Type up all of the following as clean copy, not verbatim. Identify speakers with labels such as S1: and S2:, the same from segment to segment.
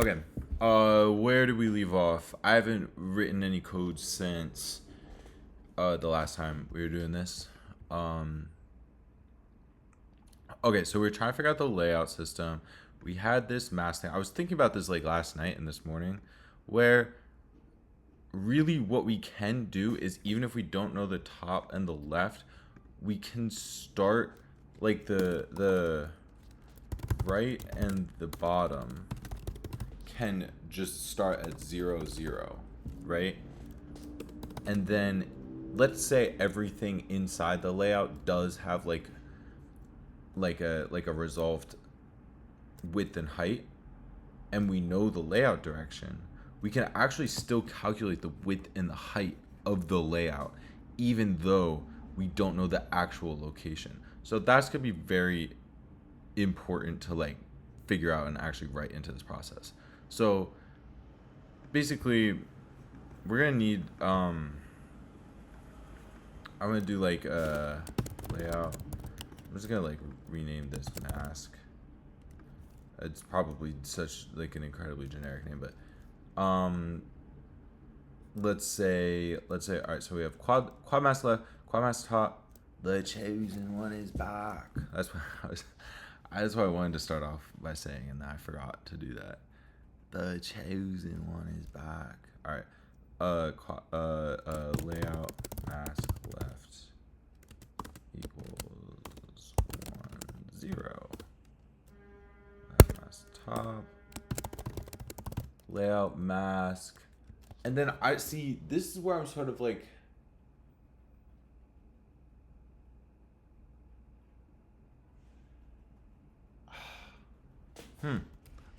S1: Okay. Where did we leave off? I haven't written any code since the last time we were doing this. Um, okay, so we are trying to figure out the layout system. We had this mask thing. I was thinking about this like last night and this morning, where really what we can do is even if we don't know the top and the left, we can start like the right and the bottom can just start at 0 0, right? And then let's say everything inside the layout does have like a resolved width and height, and we know the layout direction, we can actually still calculate the width and the height of the layout even though we don't know the actual location. So that's going to be very important to like figure out and actually write into this process. So basically we're gonna need I'm gonna do like a layout. I'm just gonna like rename this mask. It's probably such like an incredibly generic name, but let's say all right, so we have quad mask left, quad mask top, the chosen one is back. That's what I wanted to start off by saying, and I forgot to do that. The chosen one is back. All right. Layout mask left equals 1 0. Mask top. Layout mask. And then I see this is where I'm sort of like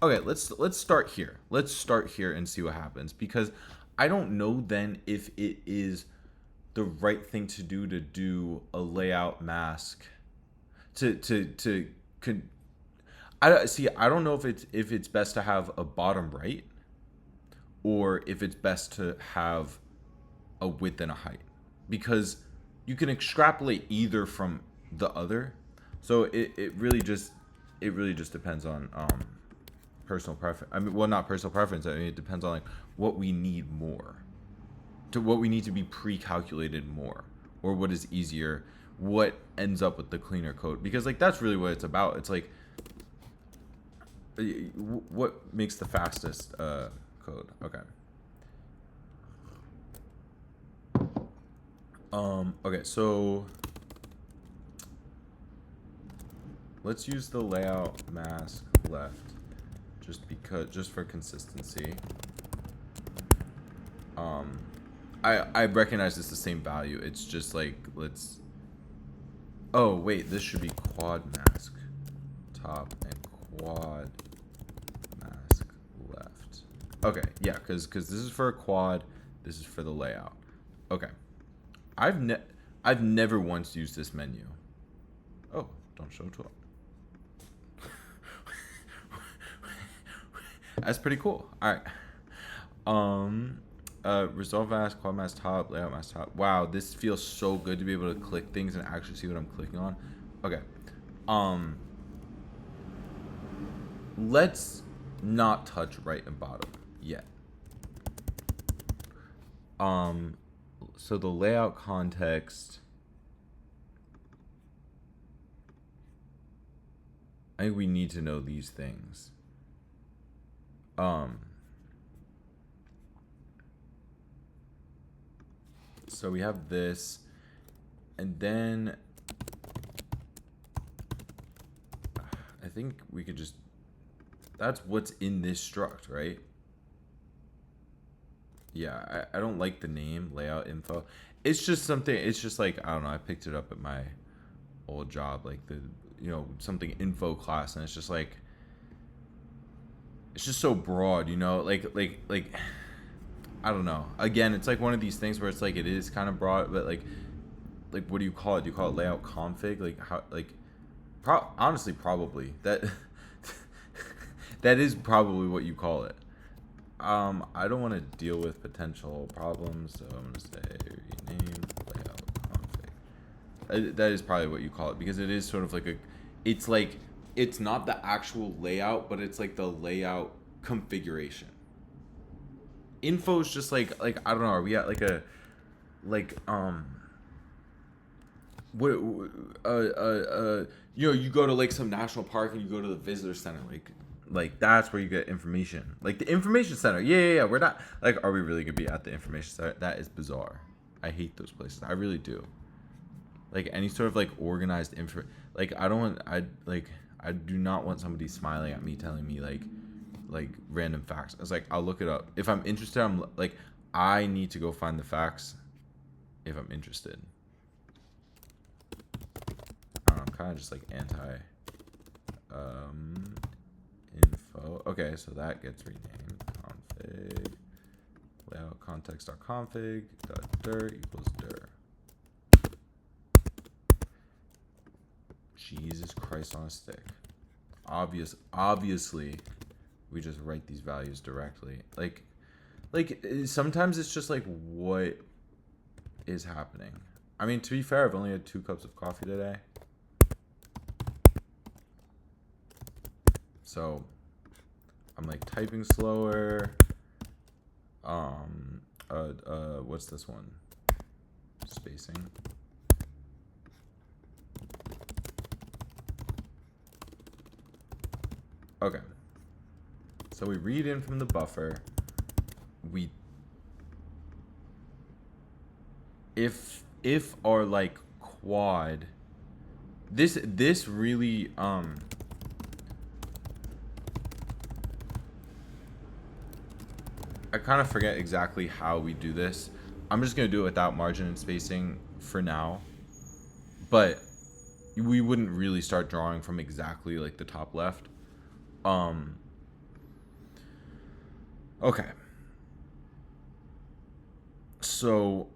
S1: okay, let's start here. Let's start here and see what happens because I don't know then if it is the right thing to do a layout mask to I see. I don't know if it's best to have a bottom right or if it's best to have a width and a height because you can extrapolate either from the other. So it really just depends on personal preference. I mean, well, not personal preference. I mean, it depends on like what we need more, to what we need to be pre-calculated more, or what is easier, what ends up with the cleaner code. Because like that's really what it's about. It's like what makes the fastest code. Okay. Okay. So let's use the layout mask left, just for consistency. I recognize it's the same value. It's just like let's. Oh wait, this should be quad mask top and quad mask left. Okay, yeah, because this is for a quad, this is for the layout. Okay, I've never once used this menu. Oh, don't show to up. That's pretty cool. All right. Resolve mask, quad mask top, layout mask top. Wow, this feels so good to be able to click things and actually see what I'm clicking on. Okay. Um, let's not touch right and bottom yet. So the layout context, I think we need to know these things. So we have this, and then I think we could just, that's what's in this struct, right? Yeah, I don't like the name layout info. It's just something, it's just like, I don't know, I picked it up at my old job, like something info class, and it's just like, it's just so broad, like I don't know. Again, it's like one of these things where it's like it is kind of broad, but like what do you call it? Do you call it layout config? Like how like honestly probably that that is probably what you call it. I don't want to deal with potential problems, so I'm gonna say rename layout config. That is probably what you call it because it is sort of like it's like it's not the actual layout, but it's like the layout configuration. Info is just like I don't know. Are we at like a like what you know, you go to like some national park and you go to the visitor center, like that's where you get information, like the information center. Yeah, we're not like, are we really gonna be at the information center? That is bizarre. I hate those places, I really do. Like any sort of like organized info, like I don't want, I do not want somebody smiling at me telling me like random facts. It's like, I'll look it up if I'm interested. I'm like, I need to go find the facts if I'm interested. I'm kind of just like anti info. Okay, so that gets renamed. Config layout context.config .dir equals dir. Jesus Christ on a stick. Obviously, we just write these values directly. Like sometimes it's just like, what is happening? I mean, to be fair, I've only had 2 cups of coffee today. So I'm like typing slower. What's this one? Spacing. Okay. So we read in from the buffer. We if our like quad, this really I kind of forget exactly how we do this. I'm just going to do it without margin and spacing for now. But we wouldn't really start drawing from exactly like the top left. Okay. So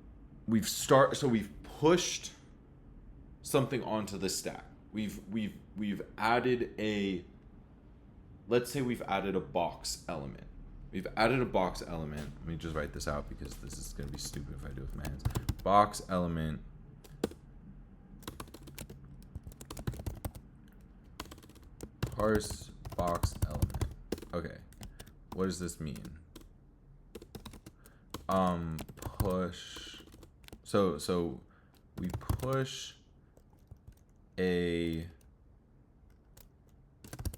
S1: we've pushed something onto the stack. We've added a, let's say we've added a box element. We've added a box element. Let me just write this out because this is going to be stupid if I do it with my hands. Box element. Parse box element. Okay. What does this mean? Push. So we push a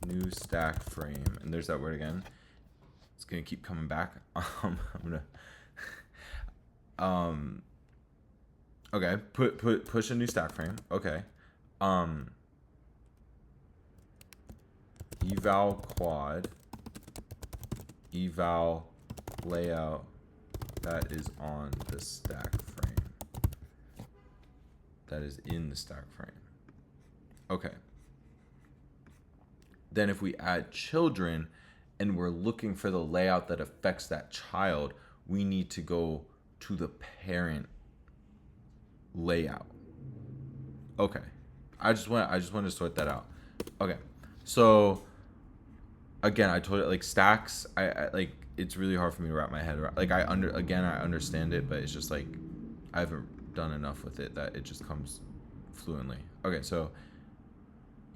S1: new stack frame, and there's that word again. It's gonna keep coming back. I'm gonna okay, push a new stack frame. Okay. Eval quad, eval layout that is on the stack frame, that is in the stack frame. Okay. Then if we add children and we're looking for the layout that affects that child, we need to go to the parent layout. Okay. I just want to sort that out. Okay. So again, I told you, like stacks, I like, it's really hard for me to wrap my head around. Like I understand it, but it's just like I haven't done enough with it that it just comes fluently. Okay, so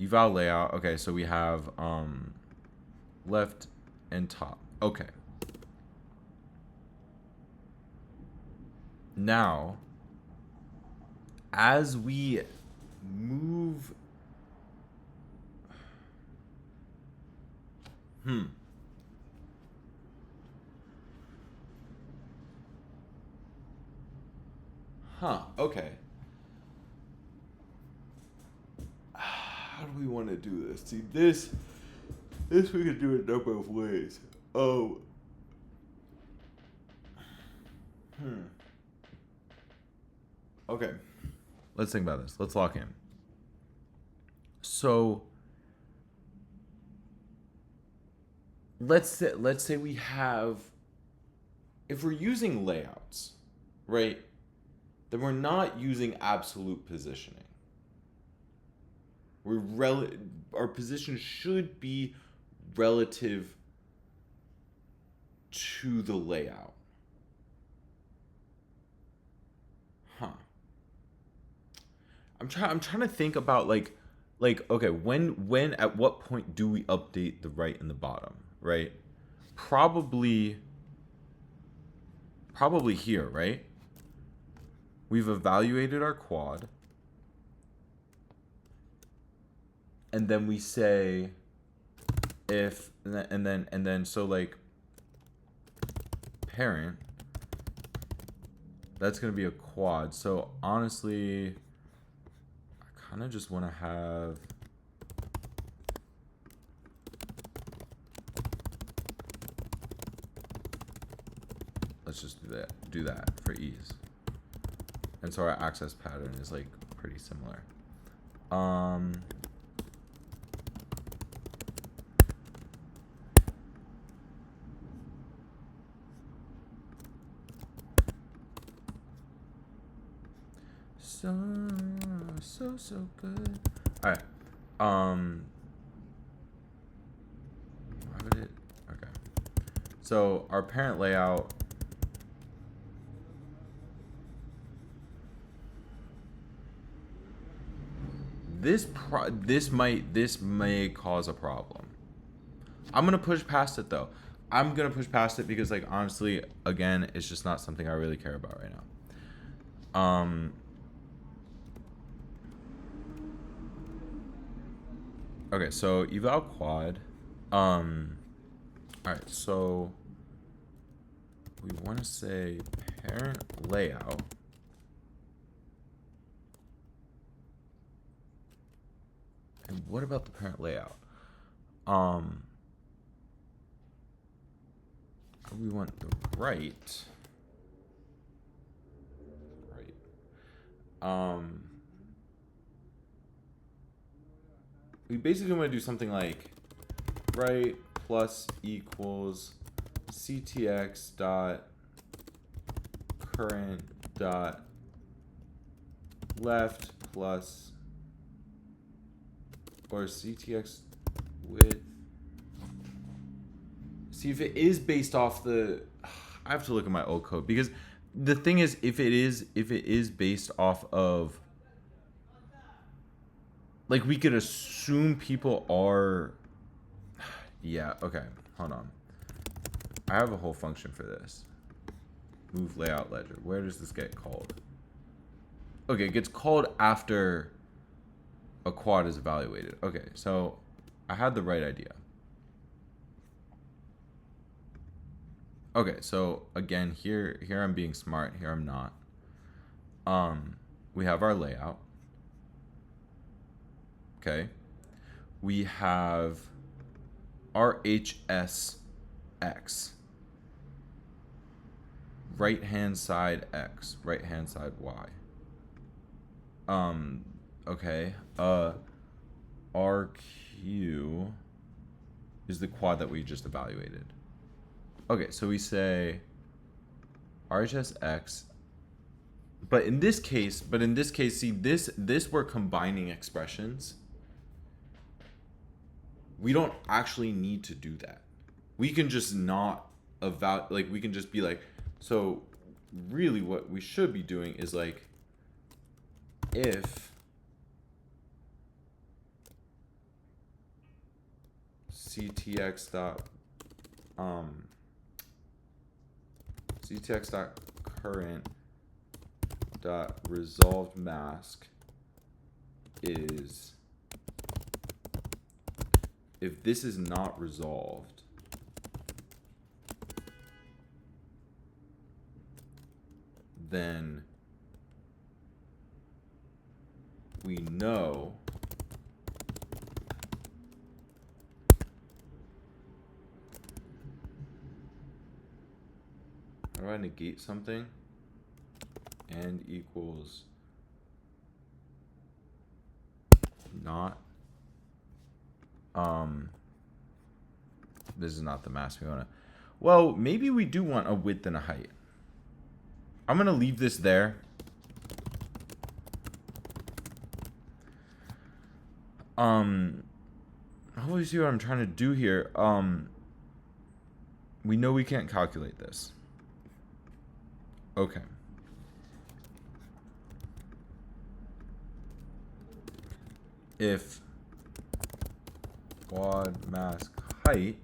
S1: eval layout. Okay, so we have left and top. Okay. Now, as we move, okay. How do we want to do this? See, this we could do it a number of ways. Oh. Okay. Let's think about this. Let's lock in. So let's say we have, if we're using layouts, right? Then we're not using absolute positioning. Our position should be relative to the layout. I'm trying to think about like okay, when at what point do we update the right and the bottom, right? probably here, right? We've evaluated our quad, and then we say if and then so like parent, that's gonna be a quad. So honestly, I kind of just want to have, let's just do that for ease. And so our access pattern is like pretty similar. So good. All right. Why would it? Okay. So our parent layout. This may cause a problem. I'm gonna push past it though. I'm gonna push past it because like honestly, again, it's just not something I really care about right now. Okay, so eval quad. Alright, so we want to say parent layout. And what about the parent layout? We want the right. We basically want to do something like right plus equals ctx dot current dot left plus, or ctx width. See if it is based off the, I have to look at my old code because the thing is, if it is based off of, like, we could assume people are, yeah, okay, hold on. I have a whole function for this. Move layout ledger. Where does this get called? Okay, it gets called after a quad is evaluated. Okay, so I had the right idea. Okay, so again, here I'm being smart, here I'm not. We have our layout. Okay. We have RHS X. Right hand side X, right hand side Y. Okay. RQ is the quad that we just evaluated. Okay, so we say RHSX. But in this case, see, this we're combining expressions. We don't actually need to do that. We can just not we can just be like, so really what we should be doing is like, if ctx dot current dot resolved mask is, if this is not resolved, then we know how do I negate something? And equals not. This is not the mask we want to. Well, maybe we do want a width and a height. I'm gonna leave this there. Hopefully you see what I'm trying to do here. We know we can't calculate this. Okay. If quad mask height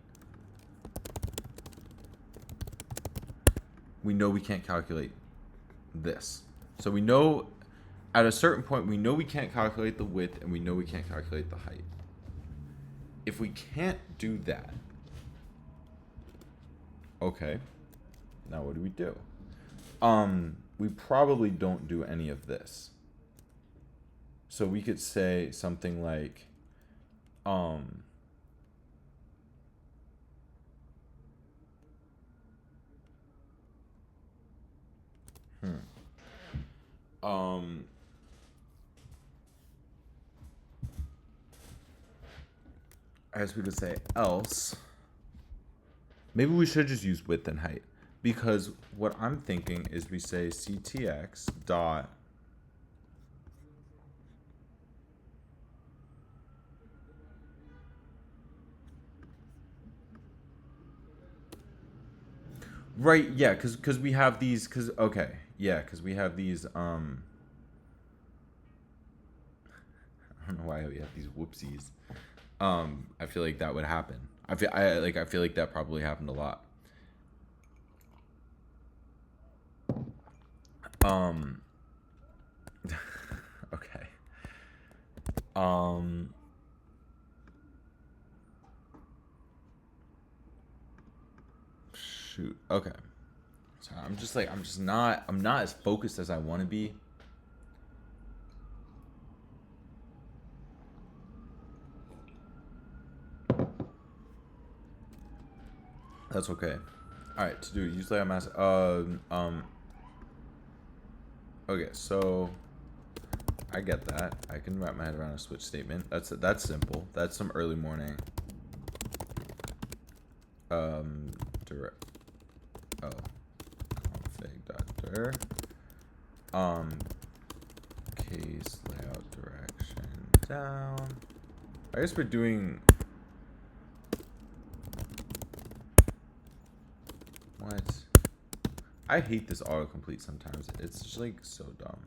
S1: we know we can't calculate this. So we know at a certain point, we know we can't calculate the width and we know we can't calculate the height. If we can't do that, okay, now what do we do? We probably don't do any of this. So we could say something like, I guess we could say else. Maybe we should just use width and height, because what I'm thinking is we say CTX dot right, yeah, because we have these, because okay, yeah, because we have these I don't know why we have these whoopsies. I feel like that would happen. I feel like that probably happened a lot. Okay. Shoot. Okay. So I'm not as focused as I want to be. That's okay. All right, to do it, use layout mask. Okay, so I get that. I can wrap my head around a switch statement. That's simple. That's some early morning. Direct. Oh, config.dir. Case layout direction down. I guess we're doing. What? I hate this autocomplete sometimes. It's just like so dumb.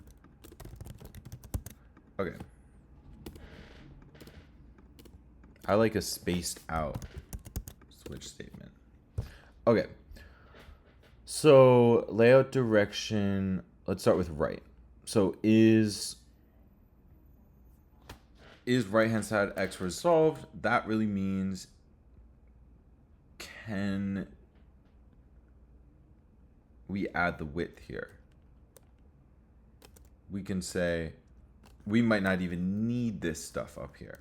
S1: Okay. I like a spaced out switch statement. Okay. So layout direction, let's start with right. So is right hand side X resolved? That really means can we add the width here? We can say we might not even need this stuff up here.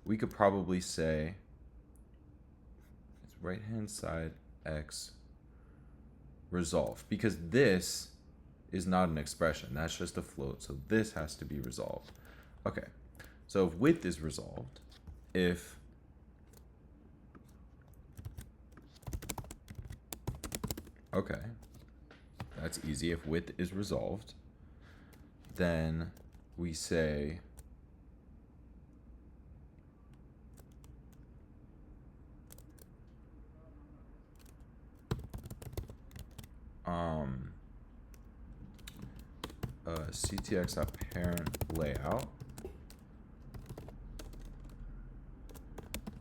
S1: We could probably say it's right hand side X resolved, because this is not an expression, that's just a float, so this has to be resolved. Okay, so if width is resolved, if okay, that's easy. If width is resolved, then we say ctx.parent layout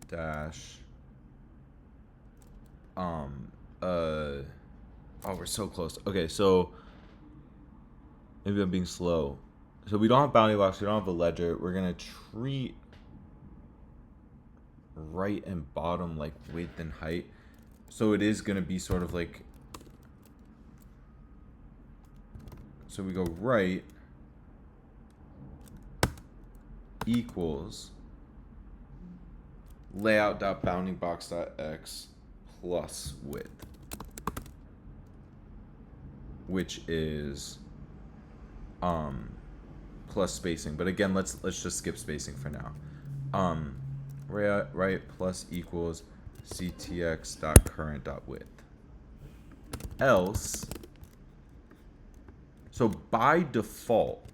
S1: dash oh, we're so close. Okay, so maybe I'm being slow. So we don't have bounding blocks, we don't have a ledger. We're gonna treat right and bottom like width and height. So it is gonna be sort of like, so we go right equals layout.boundingbox.x plus width, which is plus spacing. But again, let's just skip spacing for now. Right plus equals ctx.current.width. Else, so by default,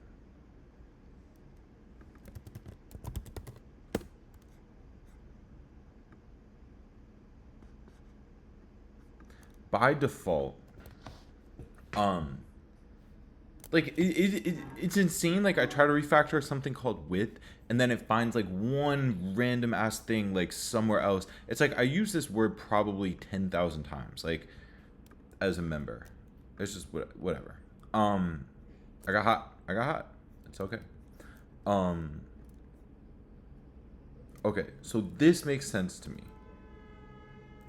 S1: like it's insane. Like I try to refactor something called width, and then it finds like one random ass thing like somewhere else. It's like I use this word probably 10,000 times, like as a member. It's just whatever. Um, I got hot. I got hot. It's okay. Um, okay. So this makes sense to me.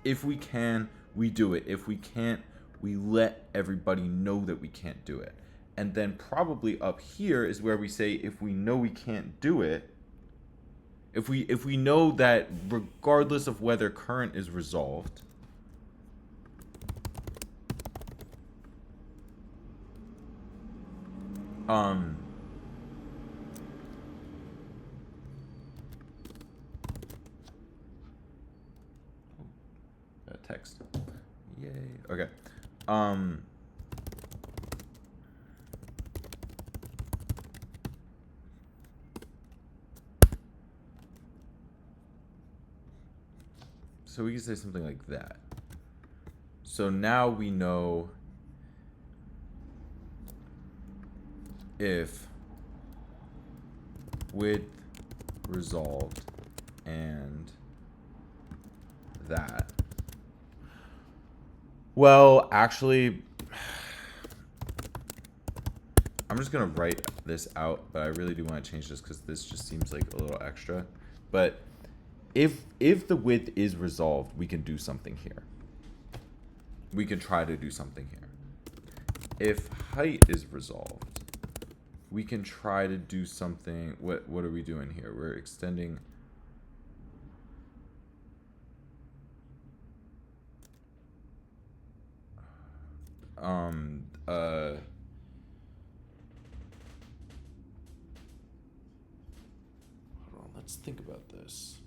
S1: If we can, we do it. If we can't, we let everybody know that we can't do it. And then probably up here is where we say if we know we can't do it, if we know that regardless of whether current is resolved, um text. Yay. Okay. Um so we can say something like that. So now we know if width resolved and that. Well, actually, I'm just gonna write this out, but I really do want to change this because this just seems like a little extra. But if the width is resolved, we can do something here. We can try to do something here. If height is resolved, we can try to do something. What are we doing here? We're extending. Hold on, let's think about this.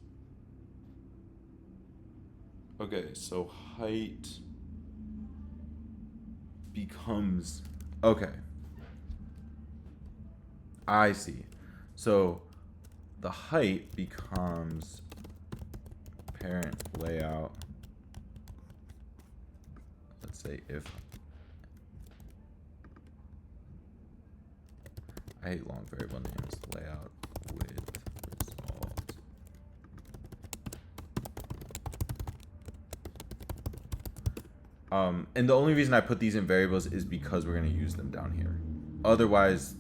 S1: Okay, so height becomes, okay, I see. So the height becomes parent layout. Let's say if, I hate long variable names, layout with resolved. And the only reason I put these in variables is because we're going to use them down here. Otherwise,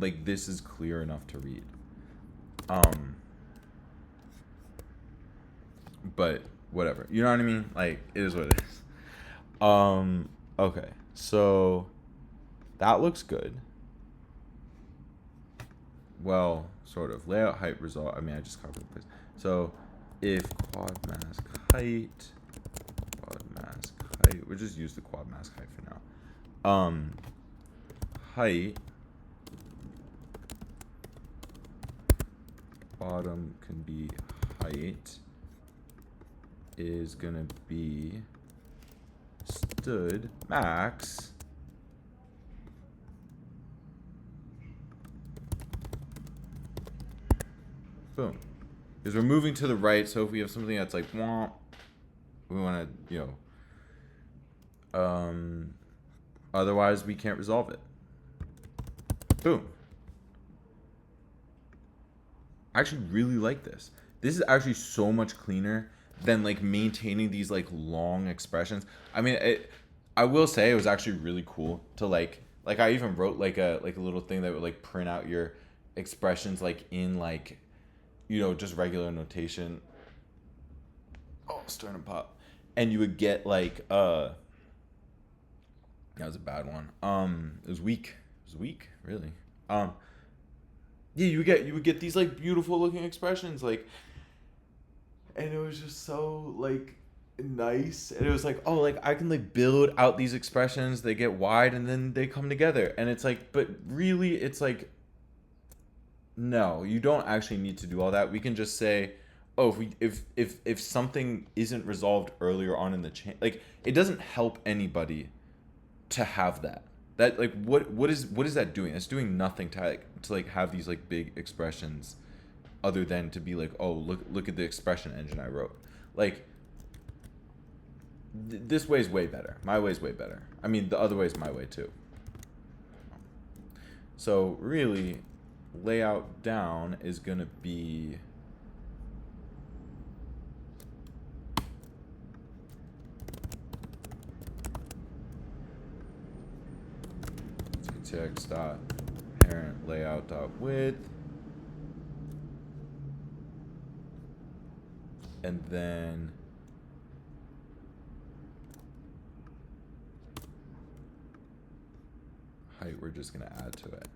S1: like, this is clear enough to read. But whatever. You know what I mean? Like, it is what it is. Okay. So that looks good. Well, sort of. Layout height result. I mean, I just copied and pasted. So if quad mask height, we'll just use the quad mask height for now. Height bottom can be height is gonna be stood max boom, because we're moving to the right. So if we have something that's like womp, we want to, you know, otherwise we can't resolve it. Boom. I actually really like this. This is actually so much cleaner than like maintaining these like long expressions. I mean, I will say it was actually really cool to like I even wrote like a little thing that would like print out your expressions like in like, you know, just regular notation. Oh, starting to pop. And you would get like that was a bad one. It was weak. It was weak, really. Yeah, you would get these like beautiful looking expressions, like, and it was just so like nice. And it was like, oh, like I can like build out these expressions, they get wide and then they come together. And it's like, but really it's like, no, you don't actually need to do all that. We can just say, oh, if something isn't resolved earlier on in the chain, like it doesn't help anybody to have that. That like what is that doing? It's doing nothing to like have these like big expressions, other than to be like, oh, look at the expression engine I wrote. Like this way is way better. My way is way better. I mean, the other way is my way too. So really, layout down is gonna be ATX dot parent layout dot width, and then height we're just gonna add to it.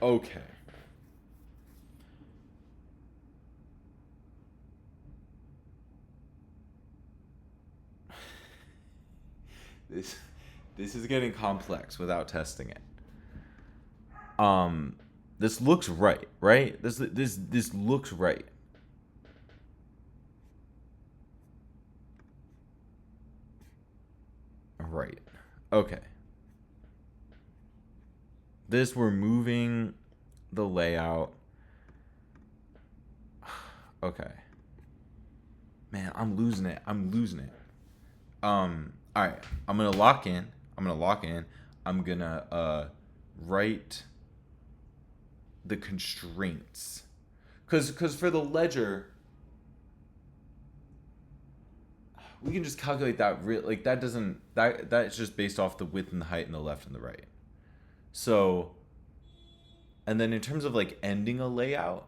S1: Okay. This is getting complex without testing it. This looks right, right? This looks right. Right. Okay. This, we're moving the layout. Okay. Man, I'm losing it. All right. I'm gonna lock in. I'm gonna write the constraints, because for the ledger, we can just calculate that. Like that doesn't, that's just based off the width and the height and the left and the right. So, and then in terms of like ending a layout,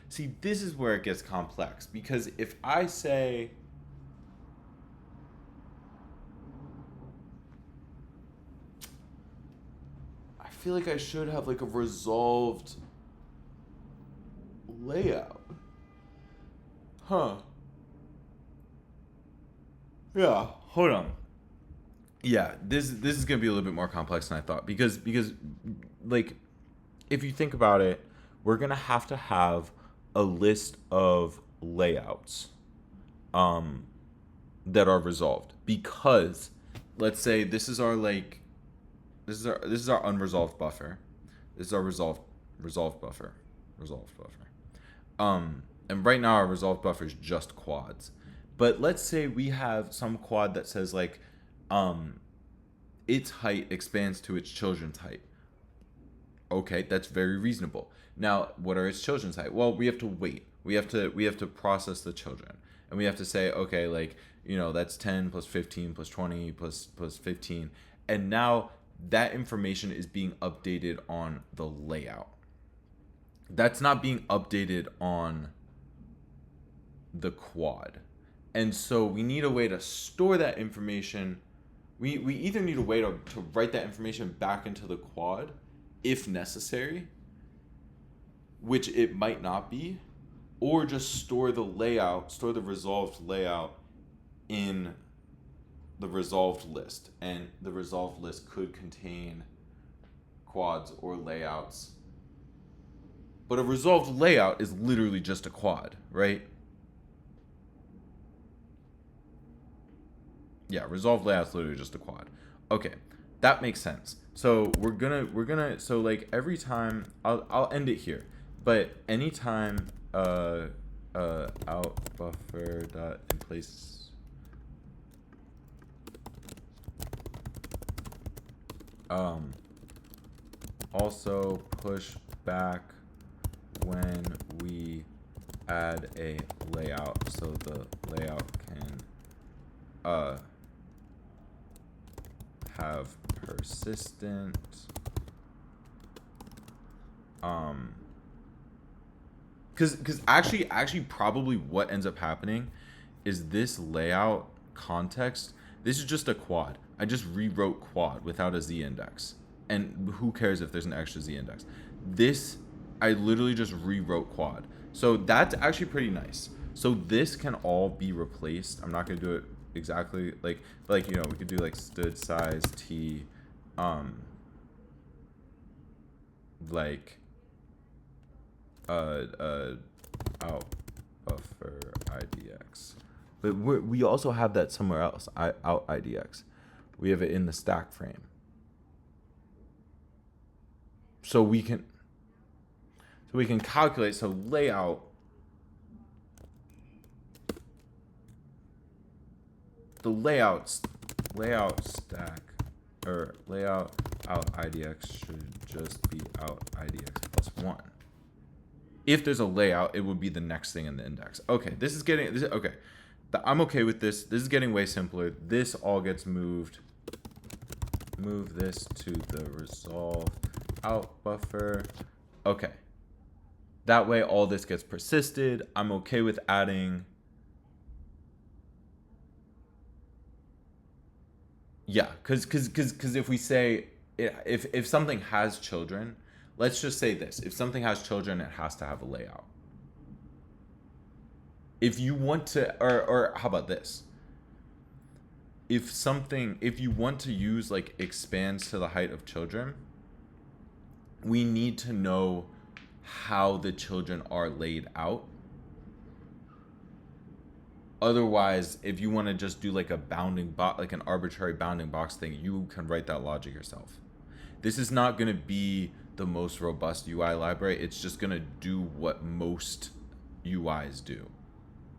S1: see, this is where it gets complex, because if I say, I feel like I should have like a resolved layout. Huh. Yeah, hold on. Yeah, this is gonna be a little bit more complex than I thought, because like, if you think about it, we're gonna have to have a list of layouts that are resolved, because let's say this is our like, this is our unresolved buffer. This is our resolved buffer. And right now our resolved buffer is just quads. But let's say we have some quad that says like its height expands to its children's height. Okay, that's very reasonable. Now, what are its children's height? Well, we have to wait. We have to process the children. And we have to say, okay, like, you know, that's 10 plus 15 plus 20 plus 15. And now that information is being updated on the layout. That's not being updated on the quad. And so we need a way to store that information. We either need a way to write that information back into the quad if necessary, which it might not be, or just store the resolved layout in the resolved list. And the resolved list could contain quads or layouts. But a resolved layout is literally just a quad, right? Yeah, resolved layout's literally just a quad. Okay, that makes sense. So we're gonna so like every time I'll end it here, but anytime out buffer dot in place also push back when we add a layout, so the layout can have persistent because actually probably what ends up happening is this layout context, this is just a quad. I just rewrote quad without a z index, and who cares if there's an extra z index. This, I literally just rewrote quad, so that's actually pretty nice. So this can all be replaced. I'm not gonna do it exactly like you know, we could do like std size t like out buffer idx, but we also have that somewhere else. Out idx, we have it in the stack frame, so we can calculate. So layout stack or layout out idx should just be out idx plus 1. If there's a layout, it would be the next thing in the index. Okay, this is getting this. Okay, I'm okay with this. This is getting way simpler. This all gets moved. Move this to the resolve out buffer. Okay. That way all this gets persisted. I'm okay with adding. Yeah, because if we say if something has children, let's just say this. If something has children, it has to have a layout. If you want to, or how about this? If you want to use like expands to the height of children, we need to know how the children are laid out. Otherwise, if you want to just do like a bounding box, like an arbitrary bounding box thing, you can write that logic yourself. This is not going to be the most robust UI library. It's just going to do what most UIs do.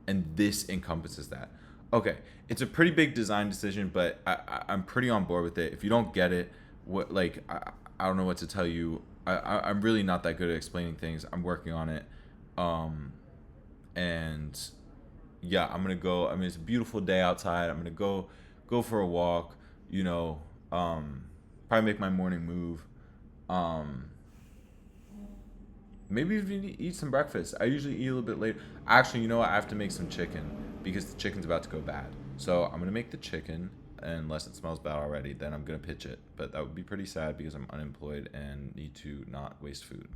S1: And this encompasses that. Okay, it's a pretty big design decision, but I'm pretty on board with it. If you don't get it, what like I don't know what to tell you. I'm really not that good at explaining things. I'm working on it. And yeah, I'm gonna go. I mean, it's a beautiful day outside. I'm gonna go for a walk. You know, probably make my morning move. Um, Maybe even eat some breakfast. I usually eat a little bit later. Actually, you know what? I have to make some chicken because the chicken's about to go bad. So I'm gonna make the chicken, unless it smells bad already. Then I'm gonna pitch it. But that would be pretty sad because I'm unemployed and need to not waste food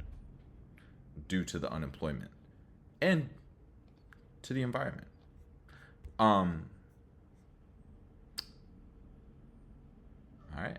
S1: due to the unemployment and to the environment. Um. All right.